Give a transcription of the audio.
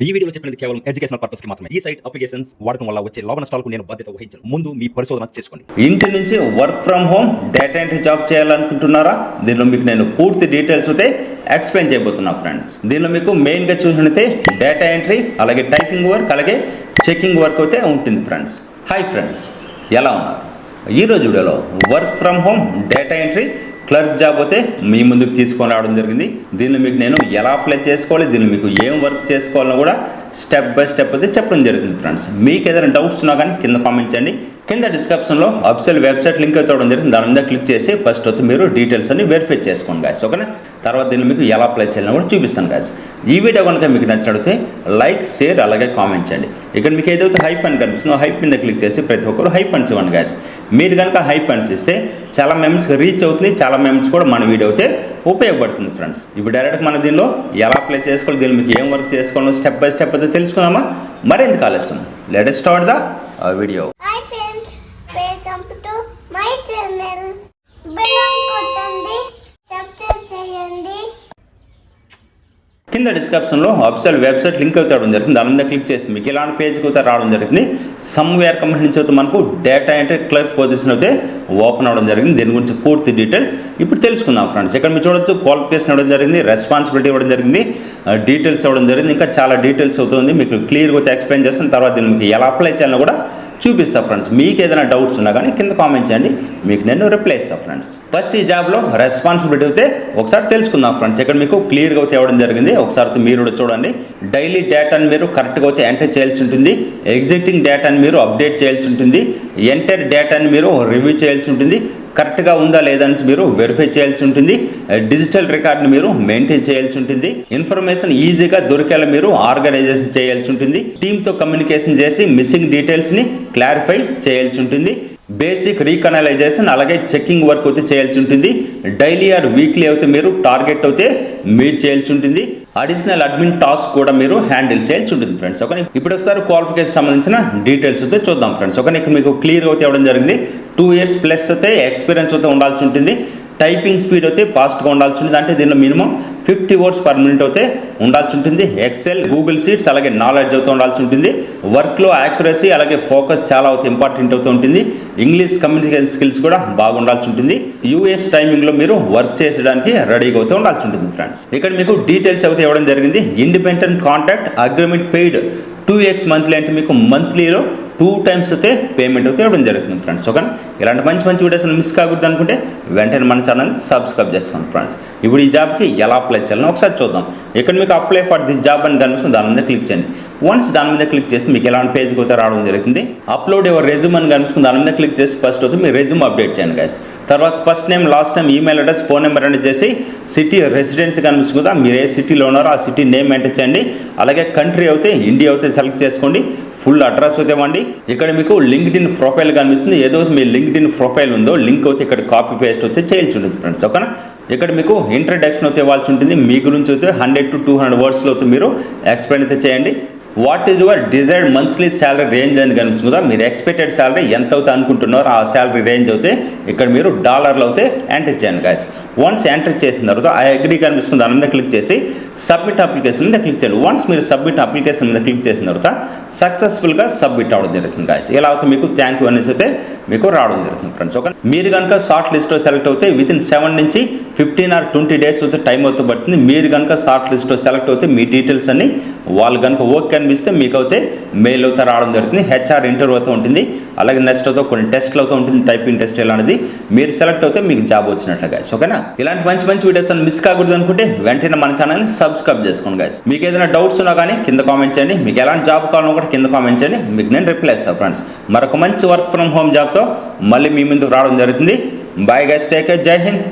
ఈ వీడియోలో చెప్పినది కేవలం ఎడ్యుకేషనల్ పర్పస్ కి మాత్రమే. ఈ సైట్ అప్లికేషన్స్ వాడటం వల్ల వచ్చే లాభ నష్టాలకు నేను బాధ్యత వహించను. ముందు మీ పరిశోధన చేసుకోండి. ఇంటి నుంచి work from home data entry job చేయాలనుకుంటున్నారా? దీనిలో మీకు నేను పూర్తి డీటెయిల్స్ అయితే ఎక్స్ప్లెయిన్ చేయబోతున్నా ఫ్రెండ్స్. దీనిలో మీకు మెయిన్గా చూసినట్లయితే డేటా ఎంట్రీ, అలాగే టైపింగ్ వర్క్, అలాగే చెకింగ్ వర్క్ అయితే ఉంటుంది ఫ్రెండ్స్. హాయ్ ఫ్రెండ్స్, ఎలా ఉన్నారు? ఈరోజు వీడియోలో work from home data entry clerk job అయితే మీ ముందుకు తీసుకొని రావడం జరిగింది. దీనిలో మీకు నేను ఎలా అప్లై చేసుకోవాలి, దీనిలో మీకు ఏం వర్క్ చేసుకోవాలో కూడా స్టెప్ బై స్టెప్ అయితే చెప్పడం జరుగుతుంది ఫ్రెండ్స్. మీకు ఏదైనా డౌట్స్ ఉన్నా కానీ కింద కామెంట్ చేయండి. కింద డిస్క్రిప్షన్లో అఫీషియల్ వెబ్సైట్ లింక్ అయితే ఇవ్వడం జరిగింది. దాని మీద క్లిక్ చేసి ఫస్ట్ అయితే మీరు డీటెయిల్స్ అన్ని వెరిఫై చేసుకోండి గాయస్, ఓకేనా? తర్వాత దీన్ని మీకు ఎలా అప్లై చేయాలని కూడా చూపిస్తాను గాయస్. ఈ వీడియో కనుక మీకు నచ్చినట్లయితే లైక్, షేర్, అలాగే కామెంట్ చేయండి. ఇక్కడ మీకు ఏదైతే హైప్ అని కనిపిస్తుందో హైప్ మీద క్లిక్ చేసి ప్రతి ఒక్కరు హైప్ అండ్స్ ఇవ్వండి గాయస్. మీరు కనుక హైప్ అండ్స్ ఇస్తే చాలా మెంబర్స్కి రీచ్ అవుతుంది, చాలా మెంబర్స్ కూడా మన వీడియో అయితే ఉపయోగపడుతుంది ఫ్రెండ్స్. ఇప్పుడు డైరెక్ట్గా మన దీనిలో ఎలా అప్లై చేసుకోవాలి, దీనిలో మీకు ఏం వర్క్ చేసుకోవాలో స్టెప్ బై స్టెప్ అయితే తెలుసుకుందామా? మరెందుకు ఆలస్యం, let us start the video. Hi friends, welcome to my channel. Bell కొట్టండి, సబ్స్క్రైబ్ చేయండి. కింద డిస్క్రిప్షన్లో అఫీషియల్ వెబ్సైట్ లింక్ అయితే రావడం జరుగుతుంది. దాని మీద క్లిక్ చేస్తే మీకు ఇలాంటి పేజ్కి అయితే రావడం జరిగింది. సమ్వేర్ కంపెనీ నుంచి అయితే మనకు డేటా ఎంట్రీ క్లర్క్ పొజిషన్ అయితే ఓపెన్ అవ్వడం జరిగింది. దీని గురించి పూర్తి డీటెయిల్స్ ఇప్పుడు తెలుసుకుందాం ఫ్రెండ్స్. ఇక్కడ మీరు చూడొచ్చు క్వాలిఫికేషన్ ఇవ్వడం జరిగింది, రెస్పాన్సిబిలిటీ ఇవ్వడం జరిగింది, డీటెయిల్స్ ఇవ్వడం జరిగింది. ఇంకా చాలా డీటెయిల్స్ అవుతుంది, మీకు క్లియర్గా అయితే ఎక్స్ప్లెయిన్ చేస్తాను. తర్వాత దీన్ని మీకు ఎలా అప్లై చేయాలని కూడా చూపిస్తా ఫ్రెండ్స్. మీకు ఏదైనా డౌట్స్ ఉన్నా కానీ కింద కామెంట్ చేయండి, మీకు నేను రిప్లై ఇస్తాను ఫ్రెండ్స్. ఫస్ట్ ఈ జాబ్లో రెస్పాన్సిబిలిటీ అయితే ఒకసారి తెలుసుకుందాం ఫ్రెండ్స్. ఇక్కడ మీకు క్లియర్గా అయితే ఇవ్వడం జరిగింది, ఒకసారి మీరు కూడా చూడండి. డైలీ డేటాని మీరు కరెక్ట్గా అయితే ఎంటర్ చేయాల్సి ఉంటుంది, ఎగ్జిస్టింగ్ డేటాని మీరు అప్డేట్ చేయాల్సి ఉంటుంది, ఎంటర్ డేటాని మీరు రివ్యూ చేయాల్సి ఉంటుంది, కరెక్ట్గా ఉందా లేదని మీరు వెరిఫై చేయాల్సి ఉంటుంది, డిజిటల్ రికార్డ్ని మీరు మెయింటైన్ చేయాల్సి ఉంటుంది, ఇన్ఫర్మేషన్ ఈజీగా దొరికేలా మీరు ఆర్గనైజేషన్ చేయాల్సి ఉంటుంది, టీంతో కమ్యూనికేషన్ చేసి మిస్సింగ్ డీటెయిల్స్ని క్లారిఫై చేయాల్సి ఉంటుంది, బేసిక్ రీకనలైజేషన్ అలాగే చెకింగ్ వర్క్ అయితే చేయాల్సి ఉంటుంది, డైలీ ఆర్ వీక్లీ అయితే మీరు టార్గెట్ అయితే మీట్ చేయాల్సి ఉంటుంది, అడిషనల్ అడ్మిన్ టాస్క్ కూడా మీరు హ్యాండిల్ చేయాల్సి ఉంటుంది ఫ్రెండ్స్. ఓకే, ఇప్పుడు ఒకసారి క్వాలిఫికేషన్ సంబంధించిన డీటెయిల్స్ అయితే చూద్దాం ఫ్రెండ్స్. ఓకే, ఇక్కడ మీకు క్లియర్గా అయితే ఇవ్వడం జరిగింది. 2 years ప్లస్ అయితే ఎక్స్పీరియన్స్ అయితే ఉండాల్సి ఉంటుంది, టైపింగ్ స్పీడ్ అయితే ఫాస్ట్గా ఉండాల్సి ఉంటుంది, అంటే దీనిలో మినిమం 50 words per minute అయితే ఉండాల్సి ఉంటుంది, ఎక్సెల్, గూగుల్ షీట్స్ అలాగే నాలెడ్జ్ అయితే ఉండాల్సి ఉంటుంది, వర్క్లో యాక్యురసీ అలాగే ఫోకస్ చాలా అయితే ఇంపార్టెంట్ అవుతూ ఉంటుంది, ఇంగ్లీష్ కమ్యూనికేషన్ స్కిల్స్ కూడా బాగా ఉండాల్సి ఉంటుంది, యూఎస్ టైమింగ్లో మీరు వర్క్ చేసడానికి రెడీగా అయితే ఉండాల్సి ఉంటుంది ఫ్రెండ్స్. ఇక్కడ మీకు డీటెయిల్స్ అయితే ఇవ్వడం జరిగింది. Independent contract agreement paid 2x monthly, అంటే మీకు మంత్లీలో 2 times అయితే పేమెంట్ అయితే ఇవ్వడం జరుగుతుంది ఫ్రెండ్స్. ఓకేనా? ఇలాంటి మంచి మంచి వీడియోస్ మిస్ కాకూడదు అనుకుంటే వెంటనే మన ఛానల్ సబ్స్క్రైబ్ చేసుకోండి ఫ్రెండ్స్. ఇప్పుడు ఈ జాబ్కి ఎలా అప్లై చేయాలని ఒకసారి చూద్దాం. ఇక్కడ మీకు అప్లై ఫర్ దిస్ జాబ్ అని కనిపిస్తుంది, దాని మీద క్లిక్ చేయండి. వన్స్ దాని మీద క్లిక్ చేస్తే మీకు ఎలాంటి పేజ్కి అయితే రావడం జరుగుతుంది. అప్లోడ్ యువర్ రెజ్యూమ్ అని కనిపిస్తుంది, దాని మీద క్లిక్ చేసి ఫస్ట్ అయితే మీ రెజ్యూమ్ అప్డేట్ చేయండి గైస్. తర్వాత first name, last name, email address, phone number అనేది చేసి సిటీ రెసిడెన్సీ కనిపిస్తుంది కదా, మీరు ఏ సిటీలో ఉన్నారో ఆ సిటీ నేమ్ ఎంటర్ చేయండి. అలాగే కంట్రీ అయితే ఇండియా అయితే సెలెక్ట్ చేసుకోండి, ఫుల్ అడ్రస్ అయితే ఇవ్వండి. ఇక్కడ మీకు లింక్డ్ఇన్ ప్రొఫైల్ కనిపిస్తుంది, ఏదో మీ లింక్డ్ఇన్ ప్రొఫైల్ ఉందో లింక్ అయితే ఇక్కడ కాపీ పేస్ట్ అయితే చేయాల్సి ఉంటుంది ఫ్రెండ్స్. ఓకేనా? ఇక్కడ మీకు ఇంట్రడక్షన్ అయితే ఇవ్వాల్సి ఉంటుంది, మీ గురించి అయితే 100 to 200 wordsలో అయితే మీరు ఎక్స్ప్లెయిన్ అయితే చేయండి. What is your desired monthly salary range అని కనిపిస్తుంది కదా, మీరు ఎక్స్పెక్టెడ్ శాలరీ ఎంత అవుతే అనుకుంటున్నారో ఆ శాలరీ రేంజ్ అయితే ఇక్కడ మీరు డాలర్లో అయితే ఎంటర్ చేయండి గాయస్. వన్స్ ఎంటర్ చేసిన తర్వాత ఆ అగ్రీ కనిపిస్తుంది, దాని మీద క్లిక్ చేసి సబ్మిట్ అప్లికేషన్ మీద క్లిక్ చేయండి. వన్స్ మీరు సబ్మిట్ అప్లికేషన్ మీద క్లిక్ చేసిన తర్వాత సక్సెస్ఫుల్గా సబ్మిట్ అవ్వడం జరుగుతుంది గాయస్. ఇలా అయితే మీకు థ్యాంక్ యూ అనేసి అయితే మీకు రావడం జరుగుతుంది ఫ్రెండ్స్. ఓకే, మీరు కనుక షార్ట్ లిస్ట్లో సెలెక్ట్ అవుతే వితిన్ 7 నుంచి 15 or 20 days అయితే టైం అయితే పడుతుంది. మీరు కనుక షార్ట్ లిస్ట్లో సెలెక్ట్ అవుతే మీ డీటెయిల్స్ అన్ని వాళ్ళు కనుక ఓకే అనిపిస్తే మీకు అయితే మెయిల్ అయితే రావడం జరుగుతుంది. హెచ్ఆర్ ఇంటర్వ్యూ అవుతూ ఉంటుంది, అలాగే నెక్స్ట్ అయితే కొన్ని టెస్ట్లు అవుతూ ఉంటుంది, టైపింగ్ టెస్ట్ ఇలాంటిది. మీరు సెలెక్ట్ అవుతే మీకు జాబ్ వచ్చినట్లు గాయస్. ఓకేనా? ఇలాంటి మంచి మంచి వీడియోస్ అని మిస్ కాకూడదు అనుకుంటే వెంటనే మన ఛానల్ని సబ్స్క్రైబ్ చేసుకోండి గాయస్. మీకు ఏదైనా డౌట్స్ ఉన్నా కానీ కింద కామెంట్ చేయండి, మీకు ఎలాంటి జాబ్ కావాలన్నా కూడా కింద కామెంట్ చేయండి, మీకు నేను రిప్లై ఇస్తాను ఫ్రెండ్స్. మరొక మంచి వర్క్ ఫ్రమ్ హోమ్ జాబ్తో మళ్ళీ మీ ముందుకు రావడం జరుగుతుంది. బాయ్ గైస్, టేక్ కేర్, జై హింద్.